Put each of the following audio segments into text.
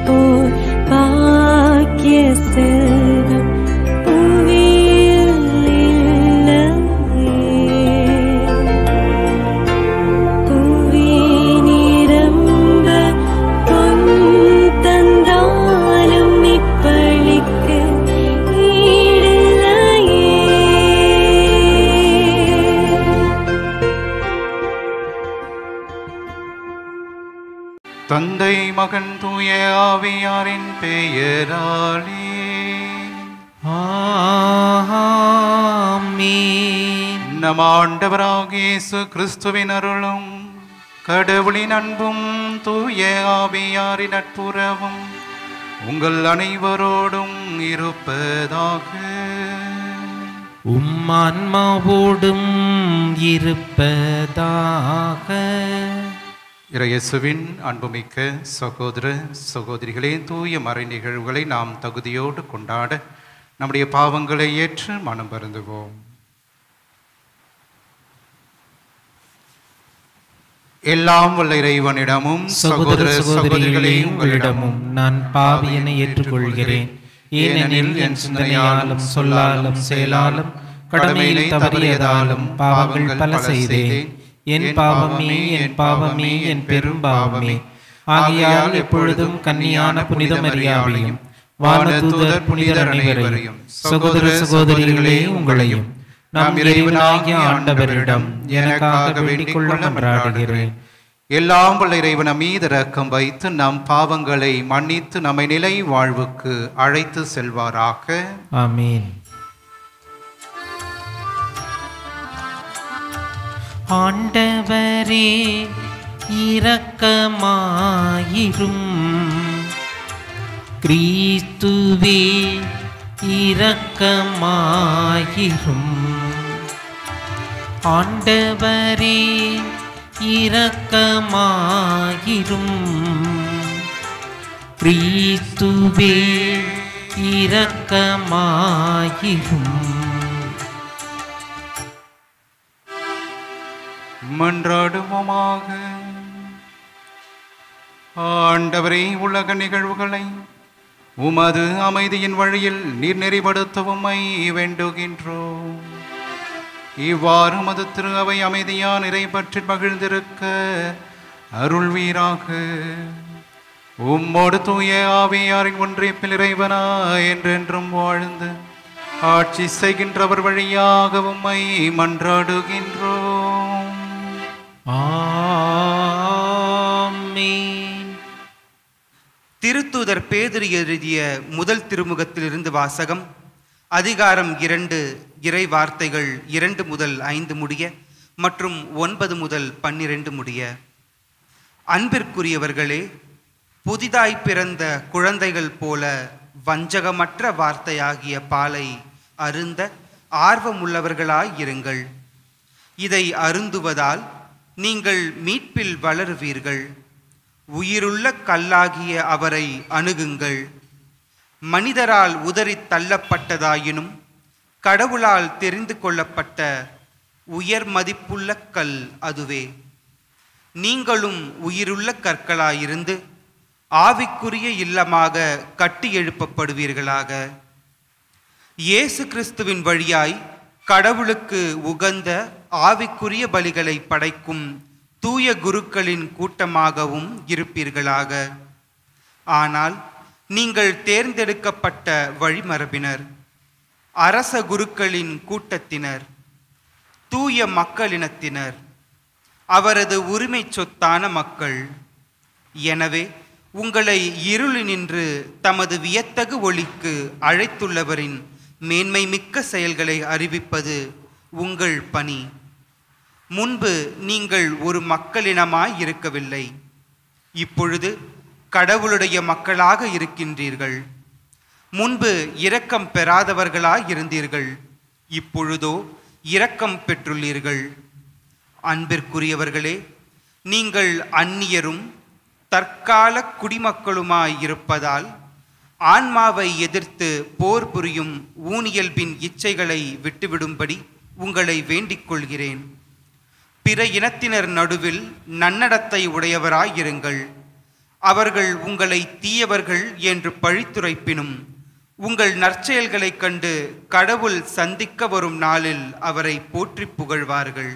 போல் பாக்கிய செல்வம் புவியில் இல்லையே. புவி நிரம்ப பொன் தந்தாலும் இப்பளிக்கு ஈடில்லையே. தந்தை மகன் தூய ஆவியாரின் பெயராலே ஆமென். நம் ஆண்டவராகிய இயேசு கிறிஸ்துவின் அருளும் கடவுளின் அன்பும் தூய ஆவியாரின் நட்புறவும் உங்கள் அனைவரோடும் இருப்பதாக. உம் ஆன்மாவோடும் இருப்பதாக. இறையேசுவின் அன்புமிக்க சகோதர சகோதரிகளே, தூய மறை நிகழ்வுகளை நாம் தகுதியோடு கொண்டாட நம்முடைய பாவங்களை ஏற்று மனம் வருந்துவோம். எல்லாம் வல்ல இறைவனிடமும் சகோதர சகோதரிகளே, உங்களிடமும் நான் பாவியனை ஏற்றுக்கொள்கிறேன். ஏனெனில் என் சிந்தனையாலும் சொல்லாலும் செயலாலும் கடமையில் தவறியதாலும் பாவங்கள் பல செய்தேன். என் பாவமே, என் பாவமே, என் பெரும் பாவமே. ஆகையால் எப்பொழுதும் கன்னியான புனித மரியாவையும் வானதூதர் புனிதர் அனைவரையும் சகோதர சகோதரிகளே உங்களையும் நாம் இறைவனாகிய ஆண்டவரிடம் எனக்காக வேண்டிக் கொள்ள மன்றாடுகிறேன். எல்லாம் வல்ல இறைவன் மீது இரக்கம் வைத்து நம் பாவங்களை மன்னித்து நம்மை நிலை வாழ்வுக்கு அழைத்து செல்வாராக. ஆமீன். ஆண்டவரே இரக்கமாயிரும். கிறிஸ்துவே இரக்கமாயிரும். ஆண்டவரே இரக்கமாயிரும். கிறிஸ்துவே இரக்கமாயிரும். மன்றாடுவோமாக. ஆண்டவரே, உலக நிகழ்வுகளை உமது அமைதியின் வழியில் நீர் நெறிப்படுத்தவுமை வேண்டுகின்றோம். இவ்வாறு மது திரு அவை அமைதியான இறை பற்றி மகிழ்ந்திருக்க அருள்வீராக. உம்மோடு தூய ஆவியாரின் ஒன்றிப்பில் இறைவனா என்றென்றும் வாழ்ந்து ஆட்சி செய்கின்றவர் வழியாக உம்மை மன்றாடுகின்றோம். ஆமென். திருத்தூதர் பேதுரு எழுதிய முதல் திருமுகத்திலிருந்து வாசகம். அதிகாரம் 2, இறை வார்த்தைகள் 2 முதல் 5 முடிய மற்றும் 9 முதல் 12 முடிய. அன்பிற்குரியவர்களே, புதிதாய் பிறந்த குழந்தைகள் போல வஞ்சகமற்ற வார்த்தையாகிய பாலை அருந்த ஆர்வமுள்ளவர்களாயிருங்கள். இதை அருந்துவதால் நீங்கள் மீட்பில் வளருவீர்கள். உயிருள்ள கல்லாகிய அவரை அணுகுங்கள். மனிதரால் உதறி தள்ளப்பட்டதாயினும் கடவுளால் தெரிந்து கொள்ளப்பட்ட உயர் மதிப்புள்ள கல் அதுவே. நீங்களும் உயிருள்ள கற்களாயிருந்து ஆவிக்குரிய இல்லமாக கட்டி எழுப்பப்படுவீர்களாக. இயேசு கிறிஸ்துவின் வழியாய் கடவுளுக்கு உகந்த ஆவிக்குரிய பலிகளை படைக்கும் தூய குருக்களின் கூட்டமாகவும் இருப்பீர்களாக. ஆனால் நீங்கள் தேர்ந்தெடுக்கப்பட்ட வழிமரபினர், அரச குருக்களின் கூட்டத்தினர், தூய மக்களினத்தினர், அவரது உரிமை சொத்தான மக்கள். எனவே உங்களை இருளினின்று தமது வியத்தகு ஒளிக்கு அழைத்துள்ளவரின் மேன்மை மிக்க செயல்களை அறிவிப்பது உங்கள் பணி. முன்பு நீங்கள் ஒரு மக்களினமாய் இருக்கவில்லை, இப்பொழுது கடவுளுடைய மக்களாக இருக்கின்றீர்கள். முன்பு இரக்கம் பெறாதவர்களாய் இருந்தீர்கள், இப்பொழுதோ இரக்கம் பெற்றுள்ளீர்கள். அன்பிற்குரியவர்களே, நீங்கள் அந்நியரும் தற்கால குடிமக்களுமாய் இருப்பதால் ஆன்மாவை எதிர்த்து போர் புரியும் ஊனியல்பின் இச்சைகளை விட்டுவிடும்படி உங்களை வேண்டிக் கொள்கிறேன். பிற இனத்தினர் நடுவில் நன்னடத்தை உடையவராயிருங்கள். அவர்கள் உங்களை தீயவர்கள் என்று பழித்துரைப்பினும் உங்கள் நற்செயல்களைக் கண்டு கடவுள் சந்திக்க வரும் நாளில் அவரை போற்றி புகழ்வார்கள்.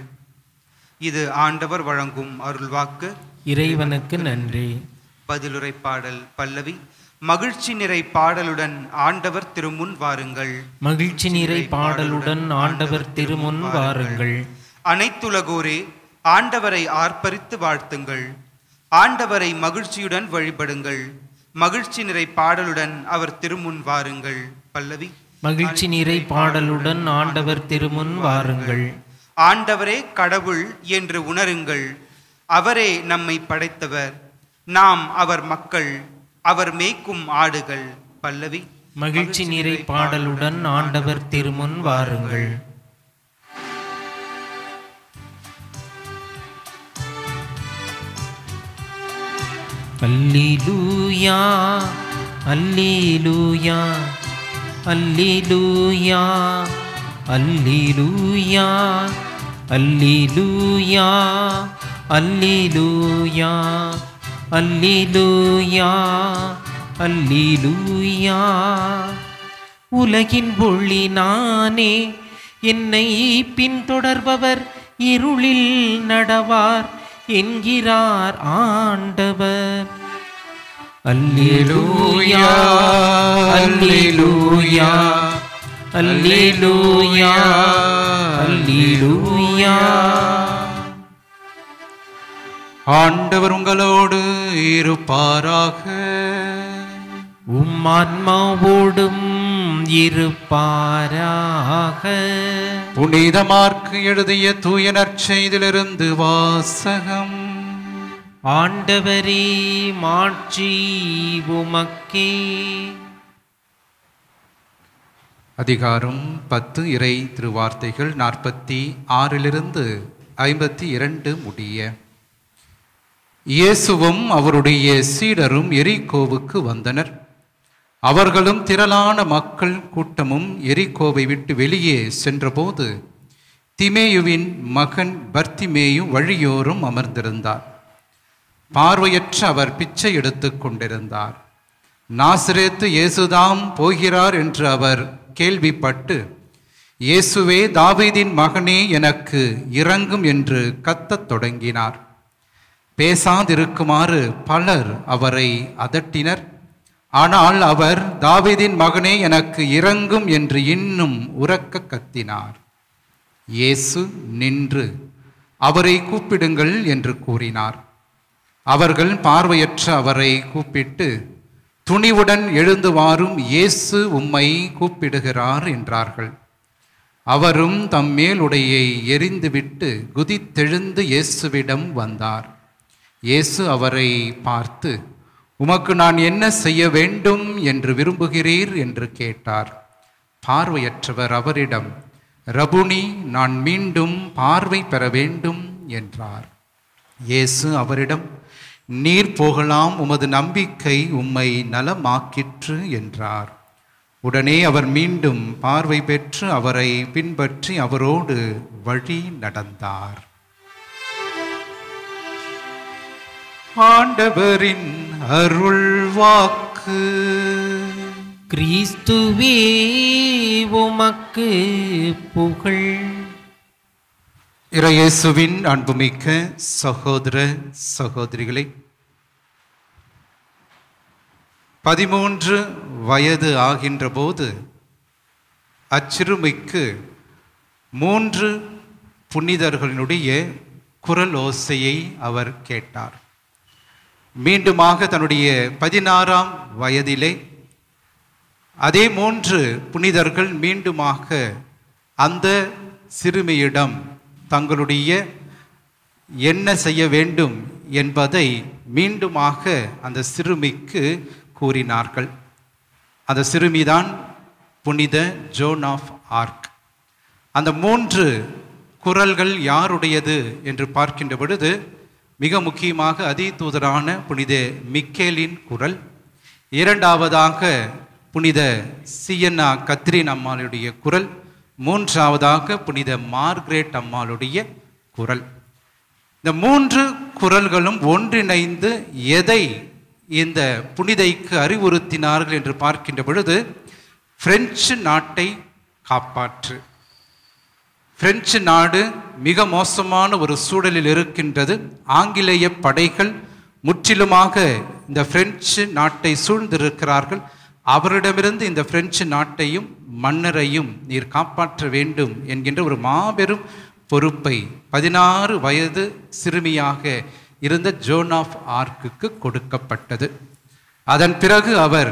இது ஆண்டவர் வழங்கும் அருள்வாக்கு. இறைவனுக்கு நன்றி. பதிலுரை பாடல் பல்லவி. மகிழ்ச்சி நிறை பாடலுடன் ஆண்டவர் திருமுன் வாருங்கள். மகிழ்ச்சி நிறை பாடலுடன் ஆண்டவர் திருமுன் வாருங்கள். அனைத்துலகோரே ஆண்டவரை ஆர்ப்பரித்து வாழ்த்துங்கள். ஆண்டவரை மகிழ்ச்சியுடன் வழிபடுங்கள். மகிழ்ச்சி நிறை பாடலுடன் அவர் திருமுன் வாருங்கள். பல்லவி. மகிழ்ச்சி நிறை பாடலுடன் ஆண்டவர் திருமுன் வாருங்கள். ஆண்டவரே கடவுள் என்று உணருங்கள். அவரே நம்மை படைத்தவர். நாம் அவர் மக்கள், அவர் மேய்க்கும் ஆடுகள். பல்லவி. மகிழ்ச்சி நிறை பாடலுடன் ஆண்டவர் திருமுன் வாருங்கள். அல்லேலூயா அல்லேலூயா அல்லேலூயா அல்லேலூயா அல்லேலூயா அல்லேலூயா அல்லேலூயா அல்லேலூயா. உலகின் ஒளி நானே, என்னை பின்தொடர்பவர் இருளில் நடவார் என்கிறார் ஆண்டவர். அல்லேலூயா அல்லேலூயா அல்லேலூயா அல்லேலூயா. ஆண்டவர் உங்களோடு இருப்பாராக. உம் ஆன்மாவோடும் இருப்பாராக. புனித மார்க்கு எழுதிய தூய நற்செய்தியிலிருந்து வாசகம். ஆண்டவரே மாட்சி உமக்கே. அதிகாரம் 10 இறை திருவார்த்தைகள் 46 52 முடிய. இயேசுவும் அவருடைய சீடரும் எரிகோவுக்கு வந்தனர். அவர்களும் திரளான மக்கள் கூட்டமும் எரிகோவை விட்டு வெளியே சென்றபோது திமேயுவின் மகன் பர்த்திமேயு வழியோரும் அமர்ந்திருந்தார். பார்வையற்ற அவர் பிச்சை எடுத்துக் கொண்டிருந்தார். நாசரேத்து இயேசுதாம் போகிறார் என்று அவர் கேள்விப்பட்டு, இயேசுவே தாவீதின் மகனே எனக்கு இரங்கும் என்று கத்தத் தொடங்கினார். பேசாதிருக்குமாறு பலர் அவரை அதட்டினர். ஆனால் அவர் தாவீதின் மகனே எனக்கு இரங்கும் என்று இன்னும் உரக்க கத்தினார். இயேசு நின்று அவரை கூப்பிடுங்கள் என்று கூறினார். அவர்கள் பார்வையற்ற அவரை கூப்பிட்டு, துணிவுடன் எழுந்து வாரும், இயேசு உம்மை கூப்பிடுகிறார் என்றார்கள். அவரும் தம் மேலுடையை எறிந்துவிட்டு குதித்தெழுந்து இயேசுவிடம் வந்தார். இயேசு அவரை பார்த்து, உமக்கு நான் என்ன செய்ய வேண்டும் என்று விரும்புகிறீர் என்று கேட்டார். பார்வையற்றவர் அவரிடம், ரபுனி, நான் மீண்டும் பார்வை பெற வேண்டும் என்றார். இயேசு அவரிடம், நீர் போகலாம், உமது நம்பிக்கை உம்மை நலமாக்கிற்று என்றார். உடனே அவர் மீண்டும் பார்வை பெற்று அவரை பின்பற்றி அவரோடு வழி நடந்தார். ஆண்டவரின் அருள் வாக்கு. கிறிஸ்துவே உமக்கு புகழ். இறையேசுவின் அன்புமிக்க சகோதர சகோதரிகளே, 13 வயது ஆகின்ற போது அச்சிறுமிக்கு 3 புனிதர்களினுடைய குரல் ஓசையை அவர் கேட்டார். மீண்டுமாக தன்னுடைய 16ஆம் வயதிலே அதே 3 புனிதர்கள் மீண்டுமாக அந்த சிறுமியிடம் தங்களுடைய என்ன செய்ய வேண்டும் என்பதை மீண்டுமாக அந்த சிறுமிக்கு கூறினார்கள். அந்த சிறுமிதான் புனித ஜோன் ஆஃப் ஆர்க். அந்த 3 குரல்கள் யாருடையது என்று பார்க்கின்ற பொழுது மிக முக்கியமாக அதிதூதரான புனித மிக்கேலின் குரல், இரண்டாவதாக புனித சியன்னா கத்ரீன் அம்மாளுடைய குரல், மூன்றாவதாக புனித மார்க்ரெட் அம்மாளுடைய குரல். இந்த 3 குரல்களும் ஒன்றிணைந்து எதை இந்த புனிதைக்கு அறிவுறுத்தினார்கள் என்று பார்க்கின்ற பொழுது, பிரெஞ்சு நாட்டை காப்பாற்று. பிரெஞ்சு நாடு மிக மோசமான ஒரு சூழலில் இருக்கின்றது. ஆங்கிலேய படைகள் முற்றிலுமாக இந்த பிரெஞ்சு நாட்டை சூழ்ந்திருக்கிறார்கள். அவரிடமிருந்து இந்த பிரெஞ்சு நாட்டையும் மன்னரையும் நீர் காப்பாற்ற வேண்டும் என்கின்ற ஒரு மாபெரும் பொறுப்பை 16 வயது சிறுமியாக இருந்த ஜோன் ஆஃப் ஆர்க்குக்கு கொடுக்கப்பட்டது. அதன் பிறகு அவர்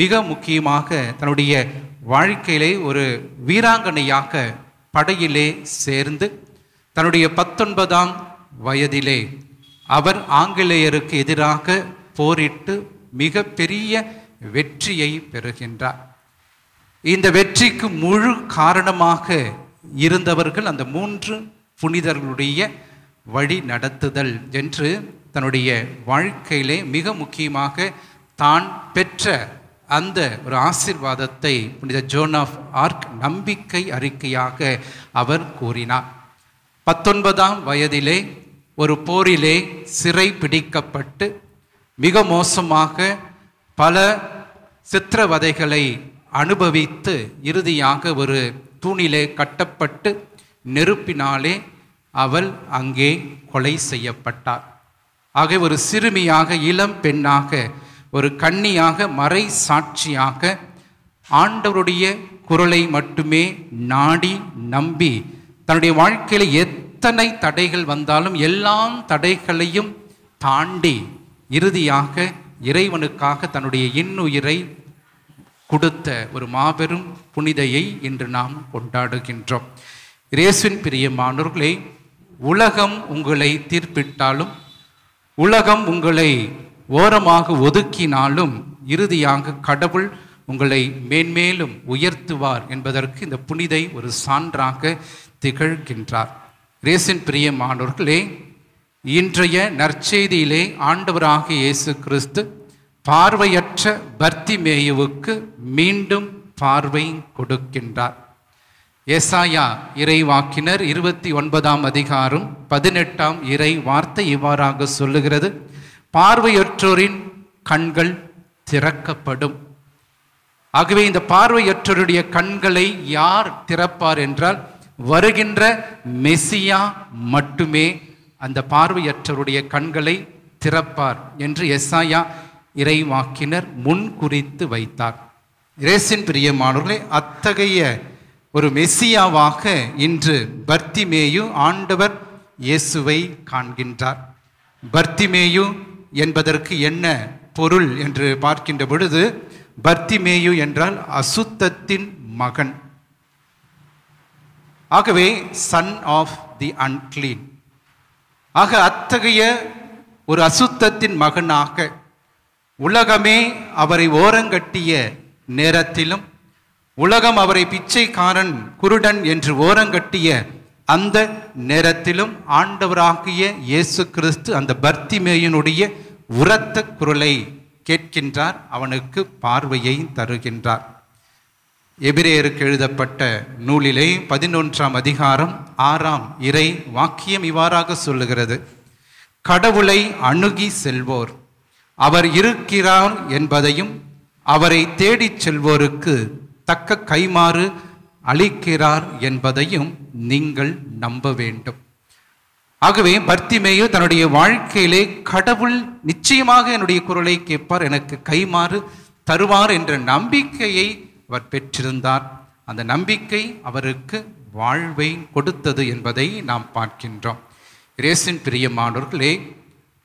மிக முக்கியமாக தன்னுடைய வாழ்க்கையிலே ஒரு வீராங்கனையாக படையிலே சேர்ந்து தன்னுடைய 19ஆம் வயதிலே அவர் ஆங்கிலேயருக்கு எதிராக போரிட்டு மிக பெரிய வெற்றியை பெறுகின்றார். இந்த வெற்றிக்கு முழு காரணமாக இருந்தவர்கள் அந்த 3 புனிதர்களுடைய வழி நடத்துதல் என்று தன்னுடைய வாழ்க்கையிலே மிக முக்கியமாக தான் பெற்ற அந்த ஒரு ஆசீர்வாதத்தை புனித ஜோன் ஆஃப் ஆர்க் நம்பிக்கை அறிக்கையாக அவர் கூறினார். 19ஆம் வயதிலே ஒரு போரிலே சிறை பிடிக்கப்பட்டு மிக மோசமாக பல சித்திரவதைகளை அனுபவித்து இறுதியாக ஒரு தூணிலே கட்டப்பட்டு நெருப்பினாலே அவள் அங்கே கொலை செய்யப்பட்டார். ஆக ஒரு சிறுமியாக, இளம் பெண்ணாக, ஒரு கன்னியாக, மறை சாட்சியாக ஆண்டவருடைய குரலை மட்டுமே நாடி நம்பி தன்னுடைய வாழ்க்கையில் எத்தனை தடைகள் வந்தாலும் எல்லாம் தடைகளையும் தாண்டி இறுதியாக இறைவனுக்காக தன்னுடைய இன்னுயிரை கொடுத்த ஒரு மாபெரும் புனிதையை இன்று நாம் கொண்டாடுகின்றோம். இயேசுவின் பிரியமானவர்களே, உலகம் உங்களை தீர்ப்பிட்டாலும், உலகம் உங்களை ஓரமாக ஒதுக்கினாலும் இறுதியாக கடவுள் உங்களை மேன்மேலும் உயர்த்துவார் என்பதற்கு இந்த புனிதை ஒரு சான்றாக திகழ்கின்றார். இயேசுவின் பிரியமானவர்களே, இன்றைய நற்செய்தியிலே ஆண்டவராகிய இயேசு கிறிஸ்து பார்வையற்ற பர்த்திமேயுவுக்கு மீண்டும் பார்வை கொடுக்கின்றார். ஏசாயா இறைவாக்கினர் 29ஆம் அதிகாரம் 18ஆம் இறை வார்த்தை இவ்வாறாக சொல்லுகிறது: பார்வையற்றோரின் கண்கள் திறக்கப்படும். ஆகவே இந்த பார்வையற்றோருடைய கண்களை யார் திறப்பார் என்றால், வருகின்ற மெசியா மட்டுமே அந்த பார்வையற்றவருடைய கண்களை திறப்பார் என்று எசாயா இறைவாக்கினர் முன்குறித்து வைத்தார். இயேசுவின் பிரியமானவர்களே, அத்தகைய ஒரு மெசியாவாக இன்று பர்த்திமேயு ஆண்டவர் இயேசுவை காண்கின்றார். பர்த்திமேயு என்பதற்கு என்ன பொருள் என்று பார்க்கின்ற பொழுது, பர்த்திமேயு என்றால் அசுத்தத்தின் மகன். ஆகவே சன் ஆஃப் தி அன்கிளீன். ஆக அத்தகைய ஒரு அசுத்தத்தின் மகனாக உலகமே அவரை ஓரங்கட்டிய நேரத்திலும், உலகம் அவரை பிச்சைக்காரன், குருடன் என்று ஓரங்கட்டிய அந்த நேரத்திலும் ஆண்டவராகிய இயேசு கிறிஸ்து அந்த பர்த்திமேயுனுடைய உரத்த குரலை கேட்கின்றார். அவனுக்கு பார்வையை தருகின்றார். எபிரேயருக்கு எழுதப்பட்ட நூலிலே 11ஆம் அதிகாரம் 6ஆம் இறை வாக்கியம் இவ்வாறாக சொல்லுகிறது: கடவுளை அணுகி செல்வோர் அவர் இருக்கிறார் என்பதையும், அவரை தேடிச் செல்வோருக்கு தக்க கைமாறு அளிக்கிறார் என்பதையும் நீங்கள் நம்ப வேண்டும். ஆகவே பர்த்திமேயு தன்னுடைய வாழ்க்கையிலே கடவுள் நிச்சயமாக என்னுடைய குரலை கேட்பார், எனக்கு கைமாறு தருவார் என்ற நம்பிக்கையை அவர் பெற்றிருந்தார். அந்த நம்பிக்கை அவருக்கு வாழ்வை கொடுத்தது என்பதை நாம் பார்க்கின்றோம். இயேசுவின் பிரியமானவர்களே,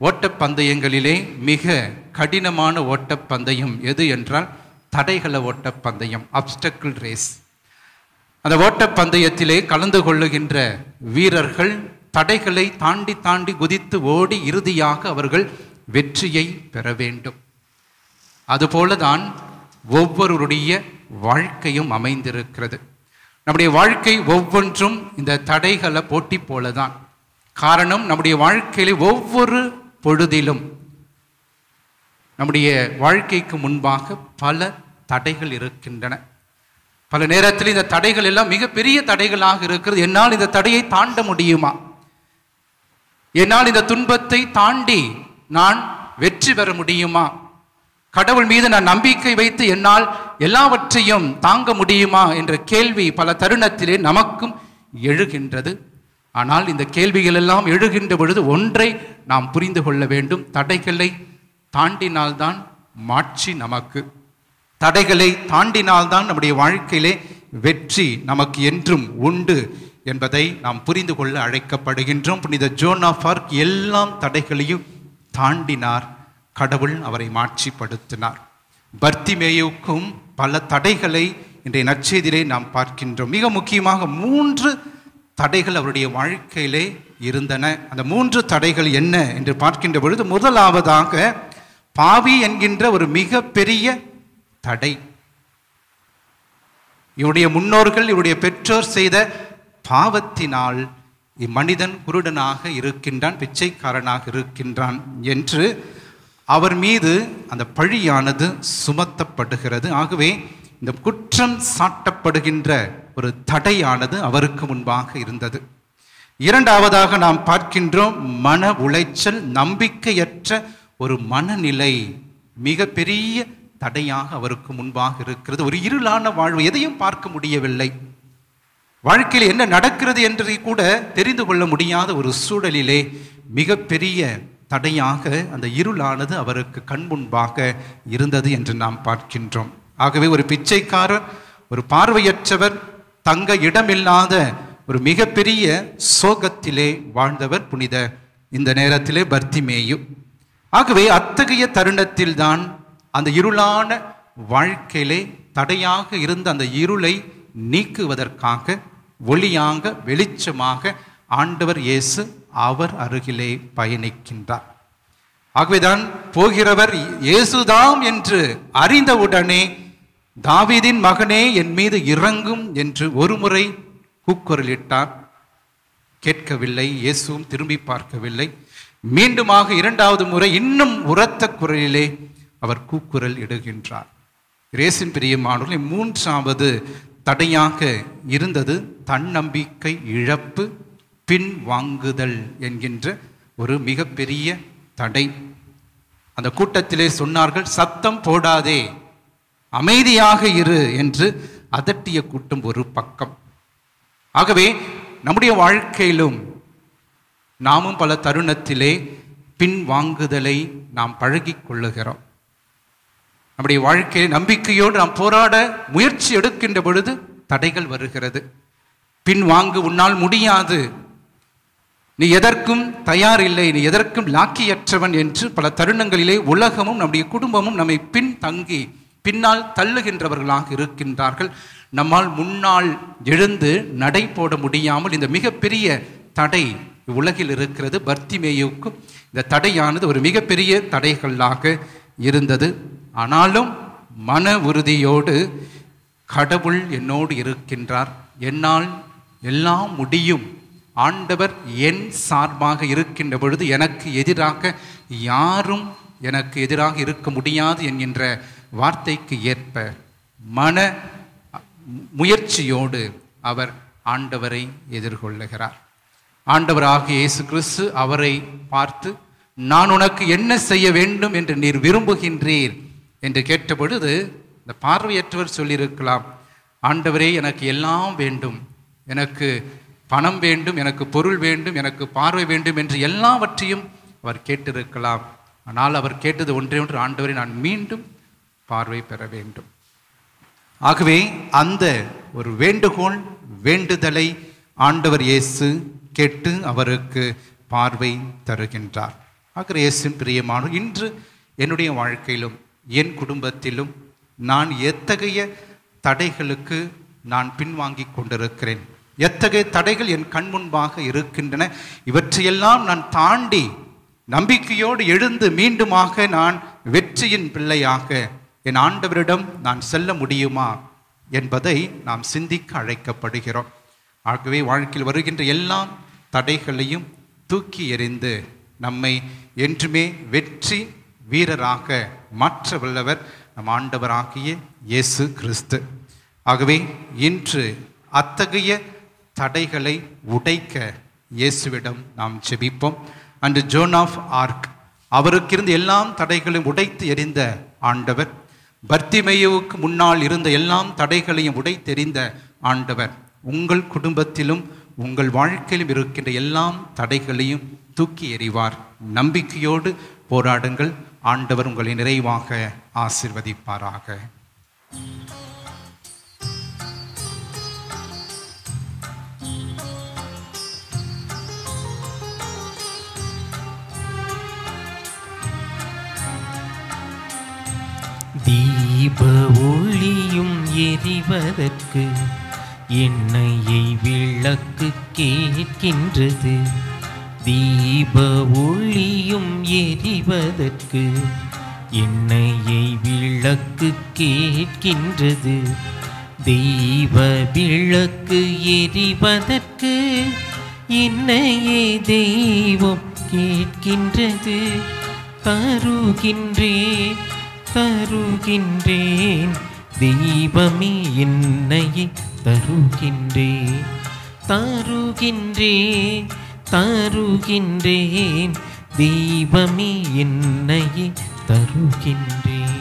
ஓட்டப்பந்தயங்களிலே மிக கடினமான ஓட்டப்பந்தயம் எது என்றால் தடைகள ஓட்டப்பந்தயம், அப்டக்கிள் ரேஸ். அந்த ஓட்டப்பந்தயத்திலே கலந்து கொள்ளுகின்ற வீரர்கள் தடைகளை தாண்டி தாண்டி குதித்து ஓடி இறுதியாக அவர்கள் வெற்றியை பெற வேண்டும். அதுபோலதான் ஒவ்வொருவருடைய வாழ்க்கையும் அமைந்திருக்கிறது. நம்முடைய வாழ்க்கை ஒவ்வொன்றும் இந்த தடைகள போட்டி போலதான். காரணம், நம்முடைய வாழ்க்கையிலே ஒவ்வொரு பொழுதிலும் நம்முடைய வாழ்க்கைக்கு முன்பாக பல தடைகள் இருக்கின்றன. பல நேரத்தில் இந்த தடைகள் எல்லாம் மிகப்பெரிய தடைகளாக இருக்கிறது. என்னால் இந்த தடையை தாண்ட முடியுமா? என்னால் இந்த துன்பத்தை தாண்டி நான் வெற்றி பெற முடியுமா கடவுள் மீது நான் நம்பிக்கை வைத்து என்னால் எல்லாவற்றையும் தாங்க முடியுமா என்ற கேள்வி பல தருணத்திலே நமக்கும் எழுகின்றது. ஆனால் இந்த கேள்விகள் எல்லாம் எழுகின்ற பொழுது ஒன்றை நாம் புரிந்து கொள்ள வேண்டும். தடைகளை தாண்டினால்தான் மாட்சி நமக்கு. தடைகளை தாண்டினால்தான் நம்முடைய வாழ்க்கையிலே வெற்றி நமக்கு என்றும் உண்டு என்பதை நாம் புரிந்து கொள்ள அழைக்கப்படுகின்றோம். புனித ஜோன் ஆஃப் ஆர்க் எல்லாம் தடைகளையும் தாண்டினார். கடவுள் அவரை மாட்சிப்படுத்தினார். பர்த்திமேயுக்கும் பல தடைகளை இன்றைய நற்செய்தியிலே நாம் பார்க்கின்றோம். மிக முக்கியமாக 3 தடைகள் அவருடைய வாழ்க்கையிலே இருந்தன. அந்த 3 தடைகள் என்ன என்று பார்க்கின்ற பொழுது, முதலாவதாக பாவி என்கின்ற ஒரு மிக பெரிய தடை. இவருடைய முன்னோர்கள், இவருடைய பெற்றோர் செய்த பாவத்தினால் இம்மனிதன் குருடனாக இருக்கின்றான், பிச்சைக்காரனாக இருக்கின்றான் என்று அவர் மீது அந்த பழியானது சுமத்தப்படுகிறது. ஆகவே இந்த குற்றம் சாட்டப்படுகின்ற ஒரு தடையானது அவருக்கு முன்பாக இருந்தது. இரண்டாவதாக நாம் பார்க்கின்றோம், மன உளைச்சல், நம்பிக்கையற்ற ஒரு மனநிலை மிக பெரிய தடையாக அவருக்கு முன்பாக இருக்கிறது. ஒரு இருளான வாழ்வு, எதையும் பார்க்க முடியவில்லை. வாழ்க்கையில் என்ன நடக்கிறது என்று கூட தெரிந்து கொள்ள முடியாத ஒரு சூழலிலே மிகப்பெரிய தடையாக அந்த இருளானது அவருக்கு கண் முன்பாக இருந்தது என்று நாம் பார்க்கின்றோம். ஆகவே ஒரு பிச்சைக்காரர், ஒரு பார்வையற்றவர், தங்க இடமில்லாத ஒரு மிகப்பெரிய சோகத்திலே வாழ்ந்தவர் புனித இந்த நேரத்திலே பர்த்திமேயு. ஆகவே அத்தகைய தருணத்தில் தான் அந்த இருளான வாழ்க்கையிலே தடையாக இருந்த அந்த இருளை நீக்குவதற்காக ஒளியாக வெளிச்சமாக ஆண்டவர் இயேசு அவர் அருகிலே பயணிக்கின்றார். ஆகவேதான் போகிறவர் இயேசுதாம் என்று அறிந்தவுடனே, தாவீதின் மகனே என் மீது இறங்கும் என்று ஒருமுறை கூக்குரலிட்டார். கேட்கவில்லை, இயேசுவும் திரும்பி பார்க்கவில்லை. மீண்டுமாக 2வது முறை இன்னும் உரத்த குரலிலே அவர் கூக்குரல் இடுகின்றார். இயேசுவின் பிரியமானவர்களே, 3வது தடையாக இருந்தது தன்னம்பிக்கை இழப்பு, பின் வாங்குதல் என்கின்ற ஒரு மிகப்பெரிய தடை. அந்த கூட்டத்திலே சொன்னார்கள், சத்தம் போடாதே, அமைதியாக இரு என்று அதட்டிய கூட்டம் ஒரு பக்கம். ஆகவே நம்முடைய வாழ்க்கையிலும் நாமும் பல தருணத்திலே பின் வாங்குதலை நாம் பழகிக் கொள்ளுகிறோம். நம்முடைய வாழ்க்கையை நம்பிக்கையோடு நாம் போராட முயற்சி எடுக்கின்ற பொழுது தடைகள் வருகிறது. பின் வாங்கு, உன்னால் முடியாது, நீ எதற்கும் தயார் இல்லை, நீ எதற்கும் லாக்கியற்றவன் என்று பல தருணங்களிலே உலகமும் நம்முடைய குடும்பமும் நம்மை பின் தங்கி பின்னால் தள்ளுகின்றவர்களாக இருக்கின்றார்கள். நம்மால் முன்னால் எழுந்து நடை போட முடியாமல் இந்த மிகப்பெரிய தடை உலகில் இருக்கிறது. பர்த்திமேயுக்கும் இந்த தடையானது ஒரு மிகப்பெரிய தடைகளாக இருந்தது. ஆனாலும் மன உறுதியோடு கடவுள் என்னோடு இருக்கின்றார், என்னால் எல்லாம் முடியும், ஆண்டவர் என் சார்பாக இருக்கின்ற பொழுது எனக்கு எதிராக யாரும் எனக்கு எதிராக இருக்க முடியாது என்கின்ற வார்த்தைக்கு ஏற்ப மன முயற்சியோடு அவர் ஆண்டவரை எதிர்கொள்ளுகிறார். ஆண்டவராகிய இயேசு கிறிஸ்து அவரை பார்த்து, நான் உனக்கு என்ன செய்ய வேண்டும் என்று நீர் விரும்புகின்றீர் என்று கேட்ட பொழுது இந்த பார்வையற்றவர் சொல்லியிருக்கலாம், ஆண்டவரே எனக்கு எல்லாம் வேண்டும், எனக்கு பணம் வேண்டும், எனக்கு பொருள் வேண்டும், எனக்கு பார்வை வேண்டும் என்று எல்லாவற்றையும் அவர் கேட்டிருக்கலாம். ஆனால் அவர் கேட்டது ஒன்றே ஒன்று, ஆண்டவரே நான் மீண்டும் பார்வை பெற வேண்டும். ஆகவே அந்த ஒரு வேண்டுகோள், வேண்டுதலை ஆண்டவர் இயேசு கேட்டு அவருக்கு பார்வை தருகின்றார். ஆகவே இயேசுவின் பிரியமான, இன்று என்னுடைய வாழ்க்கையிலும் என் குடும்பத்திலும் நான் எத்தகைய தடைகளுக்கு நான் பின்வாங்கி கொண்டிருக்கிறேன், எத்தகைய தடைகள் என் கண் முன்பாக இருக்கின்றன, இவற்றையெல்லாம் நான் தாண்டி நம்பிக்கையோடு எழுந்து மீண்டுமாக நான் வெற்றியின் பிள்ளையாக என் ஆண்டவரிடம் நான் செல்ல முடியுமா என்பதை நாம் சிந்திக்க அழைக்கப்படுகிறோம். ஆகவே வாழ்க்கையில் வருகின்ற எல்லா தடைகளையும் தூக்கி எறிந்து நம்மை என்றுமே வெற்றி வீரராக மாற்ற வல்லவர் நம் ஆண்டவராகிய இயேசு கிறிஸ்து. ஆகவே இன்று அத்தகைய தடைகளை உடைக்க இயேசுவிடம் நாம் ஜெபிப்போம். அன்று ஜோன் ஆஃப் ஆர்க் அவருக்கு இருந்த எல்லாம் தடைகளையும் உடைத்து எறிந்த ஆண்டவர், பர்த்திமேயுவுக்கு முன்னால் இருந்த எல்லாம் தடைகளையும் உடைத்தெறிந்த ஆண்டவர் உங்கள் குடும்பத்திலும் உங்கள் வாழ்க்கையிலும் இருக்கின்ற எல்லாம் தடைகளையும் தூக்கி எறிவார். நம்பிக்கையோடு போராடுங்கள். ஆண்டவர் உங்களை நிறைவாக ஆசீர்வதிப்பாராக. தீப ஒளியும் எரிவதற்கு எண்ணெயை விளக்கு கேட்கின்றது. தீப ஒளியும் எரிவதற்கு எண்ணெயை விளக்கு கேட்கின்றது. தெய்வ விளக்கு எரிவதற்கு என்னையே தெய்வம் கேட்கின்றது. தருகின்றேன் தருகின்றேன் தெய்வமே என்னையே தருகின்றேன். தருகின்றேன் தருகின்றேன் தெய்வமே என்னையே தருகின்றேன்.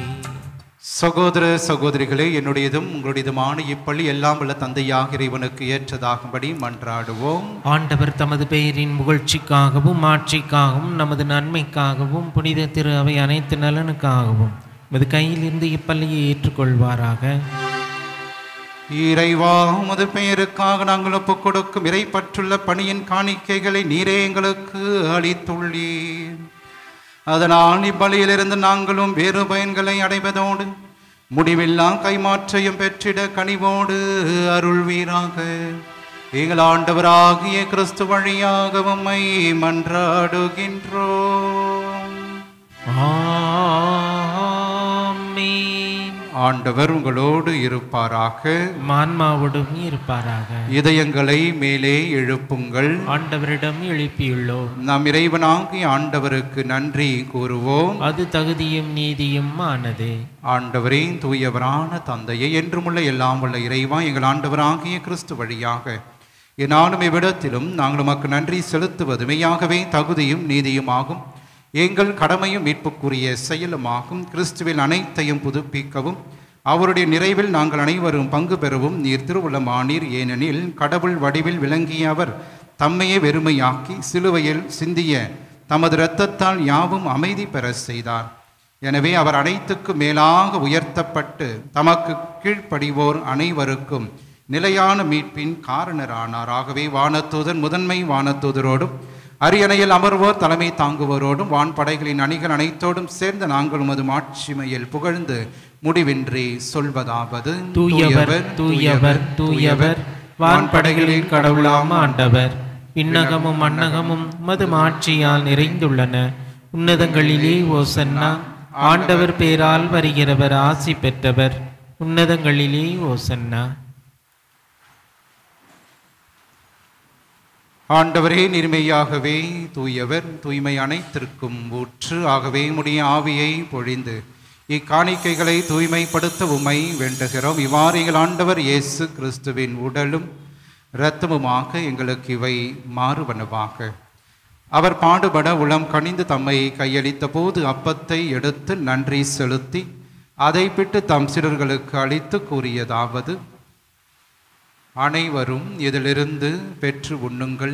சகோதர சகோதரிகளே, என்னுடையதும் உங்களுடையதுமான இப்பள்ளி எல்லாம் உள்ள தந்தையாக இறைவனுக்கு ஏற்றதாகும்படி மன்றாடுவோம். ஆண்டவர் தமது பெயரின் புகழ்ச்சிக்காகவும் ஆட்சிக்காகவும் நமது நன்மைக்காகவும் புனித திரு அவை அனைத்து நலனுக்காகவும் உமது கையிலிருந்து இப்பள்ளியை ஏற்றுக்கொள்வாராக. இறைவா, உமது பெயருக்காக நாங்கள் ஒப்புக் கொடுக்கும் இறைப்பற்றுள்ள பணியின் காணிக்கைகளை நீரே எங்களுக்கு அளித்துள்ளீர். அதனால் இப்பலியிலிருந்து நாங்களும் வேறு பயன்களை அடைவதோடு முடிவில்லா கைமாற்றையும் பெற்றிட கனிவோடு அருள்வீராக. எங்கள் ஆண்டவராகிய கிறிஸ்து வழியாக உம்மை மன்றாடுகின்றோம். ஆமென். ஆண்டவர் உங்களோடு இருப்பாராக. ஆன்மாவோடும் இருப்பாராக. இதயங்களை மேலே எழுப்புங்கள். ஆண்டவரிடம் எழுப்பியுள்ளோம். நம் இறைவனாகிய ஆண்டவருக்கு நன்றி கூறுவோம். அது தகுதியும் நீதியும் ஆனது. ஆண்டவரே, தூயவரான தந்தையை, என்றுமுள்ள எல்லாம் உள்ள இறைவா, எங்கள் ஆண்டவராகிய கிறிஸ்து வழியாக என்னாலும் இவ்விடத்திலும் நாங்கள் உமக்கு நன்றி செலுத்துவது மெய்யாகவே தகுதியும் நீதியும் ஆகும். எங்கள் கடமையும் மீட்புக்குரிய செயலுமாகும். கிறிஸ்துவில் அனைத்தையும் புதுப்பிக்கவும் அவருடைய நிறைவில் நாங்கள் அனைவரும் பங்கு பெறவும் நீர் திருவுளமானீர். ஏனெனில் கடவுள் வடிவில் விளங்கிய அவர் தம்மையே வெறுமையாக்கி சிலுவையில் சிந்திய தமது இரத்தத்தால் யாவும் அமைதி பெற செய்தார். எனவே அவர் அனைத்துக்கு மேலாக உயர்த்தப்பட்டு தமக்கு கீழ்ப்படிவோர் அனைவருக்கும் நிலையான மீட்பின் காரணரானார். ஆகவே வானதூதன் முதன்மை வானதூதரோடும் அரியணையில் அமர்வோர் தலைமை தாங்குவோரோடும் வான்படைகளின் அணிகள் அனைத்தோடும் சேர்ந்த நாங்கள் உமது மாட்சிமையில் புகழ்ந்து முடிவின்றி சொல்வதாவது: தூயவர் தூயவர் தூயவர், வான்படைகளின் கடவுளாம் ஆண்டவர். விண்ணகமும் மண்ணகமும் மது மாட்சியால் நிறைந்துள்ளன. உன்னதங்களிலே ஓசன்னா. ஆண்டவர் பேரால் வருகிறவர் ஆசி பெற்றவர். உன்னதங்களிலே ஓசன்னா. ஆண்டவரே, நிர்மையாகவே தூயவர், தூய்மை அனைத்திற்கும் ஊற்று. ஆகவே உம்முடைய ஆவியை பொழிந்து இக்காணிக்கைகளை தூய்மைப்படுத்த உம்மை வேண்டுகிறோம். இவ்வாறு எங்கள் ஆண்டவர் இயேசு கிறிஸ்துவின் உடலும் இரத்தமுமாக எங்களுக்கு இவை மாறுவனவாக. அவர் பாடுபட உளம் கனிந்து தம்மை கையளித்த போது அப்பத்தை எடுத்து நன்றி செலுத்தி அதை பிட்டு தம் சீடர்களுக்கு அளித்து கூறியதாவது: அனைவரும் இதிலிருந்து பெற்று உண்ணுங்கள்,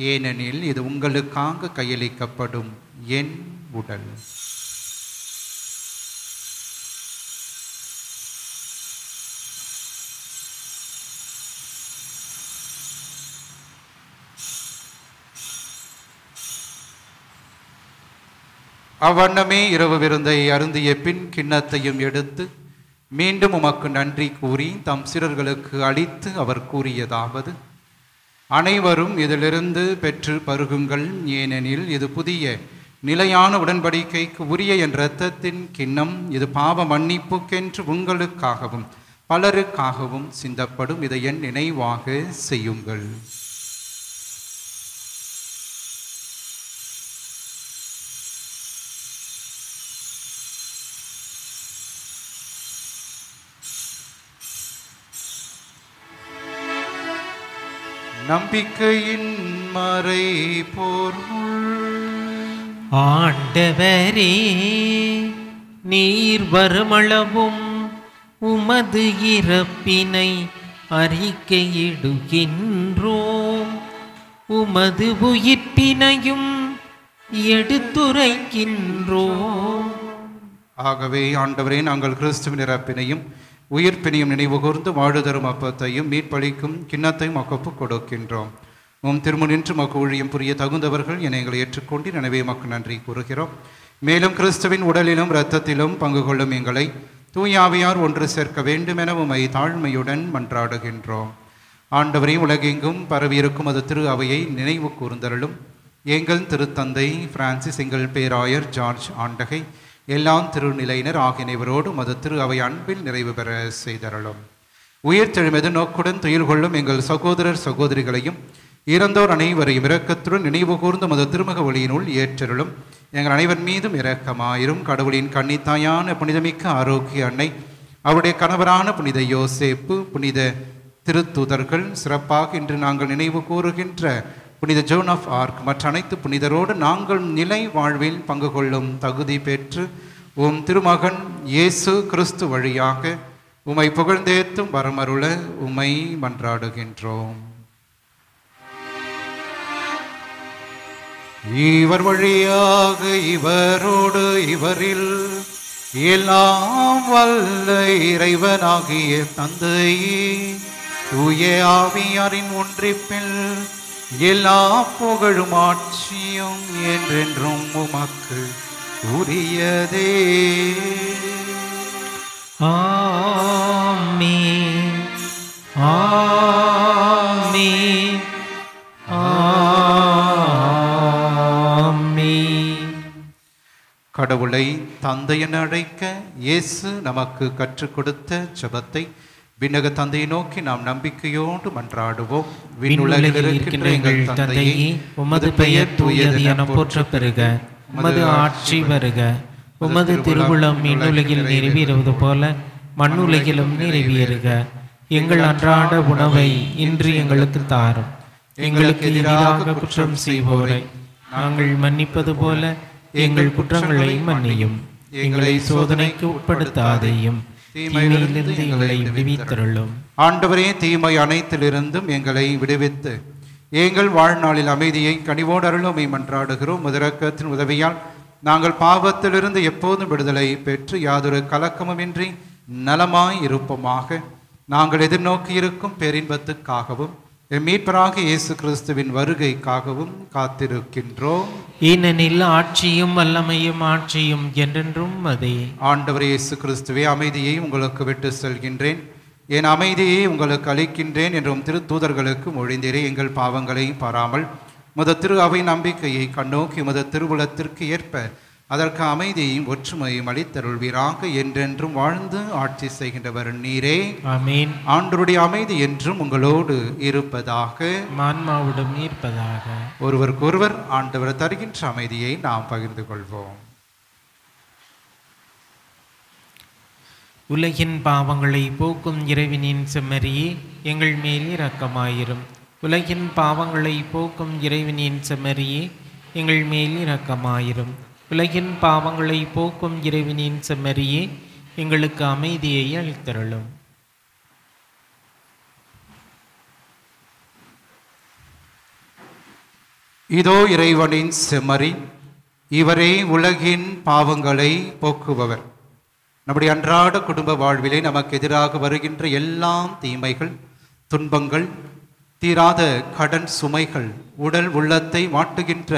ஏனெனில் இது உங்களுக்காக கையளிக்கப்படும் என் உடல். அவ்வண்ணமே இரவு விருந்தை அருந்திய பின் கிண்ணத்தையும் எடுத்து மீண்டும் உமக்கு நன்றி கூறி தம் சீடர்களுக்கு அளித்து அவர் கூறியதாவது: அனைவரும் இதிலிருந்து பெற்று பருகுங்கள், ஏனெனில் இது புதிய நிலையான உடன்படிக்கைக்கு உரிய என் இரத்தத்தின் கிண்ணம். இது பாவ மன்னிப்புக்கென்று உங்களுக்காகவும் பலருக்காகவும் சிந்தப்படும். இதை என் நினைவாக செய்யுங்கள். நம்பிக்கையின் மறை பொருள். ஆண்டவரே, நீர் வருமளவும் உமது இறப்பினை அறிக்கையிடுகின்றோம், உமது உயிர்ப்பினையும் எடுத்துரைக்கின்றோம். ஆகவே ஆண்டவரே, நாங்கள் கிறிஸ்துவின் இறப்பினையும் உயிர்ப்பினையும் நினைவு கூர்ந்து வாழுதரும் அப்பத்தையும் மீட்பளிக்கும் கிண்ணத்தையும் மக்கு கொடுக்கின்றோம். உம் திருமுனின்று மக்கு ஊழியம் புரிய தகுந்தவர்கள் என எங்களை ஏற்றுக்கொண்டு எனவே மக்கு நன்றி கூறுகிறோம். மேலும் கிறிஸ்துவின் உடலிலும் இரத்தத்திலும் பங்கு கொள்ளும் எங்களை தூயாவியார் ஒன்று சேர்க்க வேண்டும் என உம்மை தாழ்மையுடன் மன்றாடுகின்றோம். ஆண்டவரே, உலகெங்கும் பரவியிருக்கும் அது திரு அவையை நினைவு கூர்ந்தருளும். எங்கள் திருத்தந்தை பிரான்சிஸ், எங்கள் பேராயர் ஜார்ஜ் ஆண்டகை, எல்லாம் திருநிலையினர் ஆகியவரோடு மது திரு அவை அன்பில் நிறைவு பெற செய்தருளும். உயிர்த்தெழுமெது நோக்குடன் துயில் கொள்ளும் எங்கள் சகோதரர் சகோதரிகளையும் இறந்தோர் அனைவரையும் இரக்கத்துடன் நினைவு கூர்ந்து மது திருமுக ஒளியினுள் ஏற்றருளும். எங்கள் அனைவர் மீதும் இரக்கமாயிரும். கடவுளின் கன்னித்தாயான புனிதமிக்க ஆரோக்கிய அன்னை, அவருடைய கணவரான புனித யோசேப்பு, புனித திருத்தூதர்கள், சிறப்பாக இன்று நாங்கள் நினைவு கூறுகின்ற புனித ஜோன் ஆஃப் ஆர்க் மற்ற அனைத்து புனிதரோடு நாங்கள் நிலை வாழ்வில் பங்கு கொள்ளும் தகுதி பெற்று உம் திருமகன் இயேசு கிறிஸ்து வழியாக உம்மை புகழ்ந்தேத்தும் வரமருள உம்மை மன்றாடுகின்றோம். இவர் வழியாக இவரோடு இவரில் எல்லாம் வல்ல இறைவனாகிய தந்தையே, தூய ஆவியாரின் ஒன்றிப்பில் எல்லா புகழும் ஆட்சியும் என்றென்றும் உமக்கு உரியதே. ஆமென், ஆமென், ஆமென். கடவுளை தந்தை என அழைக்க இயேசு நமக்கு கற்றுக் கொடுத்த ஜெபத்தை விண்ணக தந்தையை நோக்கி நாம் நம்பிக்கையோடு மன்றாடுவோம். விண்ணுலகில் இருக்கின்ற எங்கள் தந்தையே, உமது பெயர் தூயது என போற்றப் பெறுக. உமது ஆட்சி வருக. உமது திருவுளம் விண்ணுலகில் நிறைவேறுவது போல மண்ணுலகிலும் நிறைவேறுக. எங்கள் அன்றாட உணவை இன்று எங்களுக்கு தாரும். எங்களுக்கு எதிராக குற்றம் செய்வோரை நாங்கள் மன்னிப்பது போல எங்கள் குற்றங்களை மன்னியும். எங்களை சோதனைக்கு உட்படுத்தாதேயும், தீமையிலிருந்து எங்களை விடுவித்தருளும். ஆண்டவரே, தீமை அனைத்திலிருந்தும் எங்களை விடுவித்து எங்கள் வாழ்நாளில் அமைதியை கனிவோடு அருளுமை மன்றாடுகிறோம். முதரக்கத்தின் உதவியால் நாங்கள் பாவத்திலிருந்து எப்போதும் விடுதலை பெற்று யாதொரு கலக்கமுமின்றி நலமாய் இருப்போமாக. நாங்கள் எதிர்நோக்கி இருக்கும் பேரின்பத்துக்காகவும் மீட்பராக இயேசு கிறிஸ்துவின் வருகைக்காகவும் காத்திருக்கின்றோம். ஏனெனில் ஆட்சியும் வல்லமையும் ஆட்சியும் என்றென்றும் அதே. ஆண்டவர் இயேசு கிறிஸ்துவே, அமைதியை உங்களுக்கு விட்டு செல்கின்றேன், என் அமைதியை உங்களுக்கு அளிக்கின்றேன் என்றும் திருத்தூதர்களுக்கு மொழிந்தீரே. எங்கள் பாவங்களை பாராமல் முத திரு அவை நம்பிக்கையை கண்ணோக்கி முத திருவுளத்திற்கு ஏற்ப அதற்கு அமைதியையும் ஒற்றுமையும் அளித்தருள்வீராக. என்றென்றும் வாழ்ந்து ஆட்சி செய்கின்றவர் நீரே. ஆமென். ஆண்டவருடைய அமைதி என்றும் உங்களோடு இருப்பதாக, ஆன்மாவுடன் இருப்பதாக. ஒருவருக்கொருவர் ஆண்டவர் தருகின்ற அமைதியை நாம் பகிர்ந்து கொள்வோம். உலகின் பாவங்களை போக்கும் இறைவனின் செம்மறியே, எங்கள் மேல் இரக்கமாயிரும். உலகின் பாவங்களை போக்கும் இறைவனின் செம்மறியே, எங்கள் மேல் இரக்கமாயிரும். உலகின் பாவங்களை போக்கும் இறைவனின் செம்மறியே, எங்களுக்கு அமைதியை அளித்தருளும். இதோ இறைவனின் செம்மறி, இவரே உலகின் பாவங்களை போக்குபவர். நம்முடைய அன்றாட குடும்ப வாழ்விலே நமக்கு எதிராக வருகின்ற எல்லாம் தீமைகள், துன்பங்கள், தீராத கடன் சுமைகள், உடல் உள்ளத்தை வாட்டுகின்ற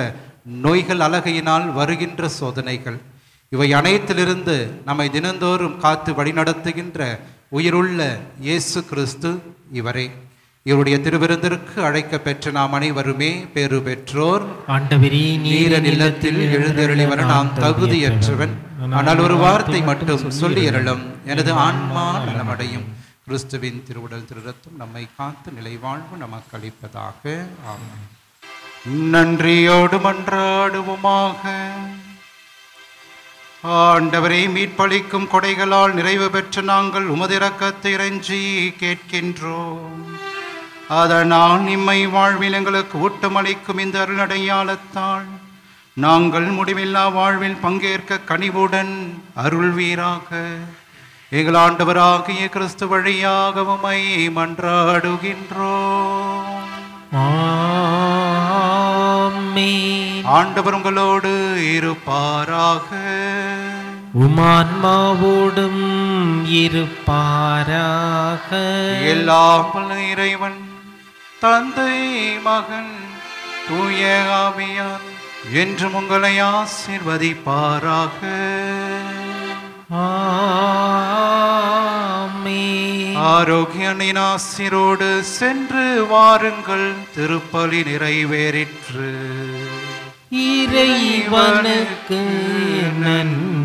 நோய்கள், அலகையினால் வருகின்ற சோதனைகள், இவை அனைத்திலிருந்து நம்மை தினந்தோறும் காத்து வழிநடத்துகின்ற உயிருள்ள இயேசு கிறிஸ்து இவரே. இவருடைய திருவிருந்திற்கு அழைக்க பெற்ற நாம் அனைவருமே பேறு பெற்றோர். ஆண்டவரே, நீர நிலத்தில் எழுந்தருளி வர நாம் தகுதியற்றவன், ஆனால் ஒரு வார்த்தை மட்டும் சொல்லி அருளும், எனது ஆன்மா நலமடையும். கிறிஸ்துவின் திருவுடல் திருரத்தம் நம்மை காத்து நிலை வாழ்வு நமக்கு அளிப்பதாக. ஆமென். நன்றியோடு மன்றாடுவோமாக. ஆண்டவரை மீட்பளிக்கும் கொடைகளால் நிறைவு பெற்ற நாங்கள் உமது இரக்கத்தை இறைஞ்சி கேட்கின்றோம். அதனால் இம்மை வாழ்வில் எங்களுக்கு ஊட்டமளிக்கும் இந்த அருளடையாளத்தால் நாங்கள் முடிவில்லா வாழ்வில் பங்கேற்க கனிவுடன் அருள்வீராக. எங்கள் ஆண்டவராகிய கிறிஸ்து வழியாக உம்மை மன்றாடுகின்றோம். ஆமென். ஆண்டவர் உங்களோடு இருப்பாராக. உமான்மாவோடும் இருப்பாராக. எல்லாம் வல்ல இறைவன் தந்தை மகன் தூய ஆவியார் என்றும் உங்களை ஆசீர்வதிப்பாராக. ஆமென். ஆரோக்கியனின் ஆசிரோடு சென்று வாருங்கள். திருப்பலி நிறைவேறிற்று. இறைவனுக்கு நன்றி.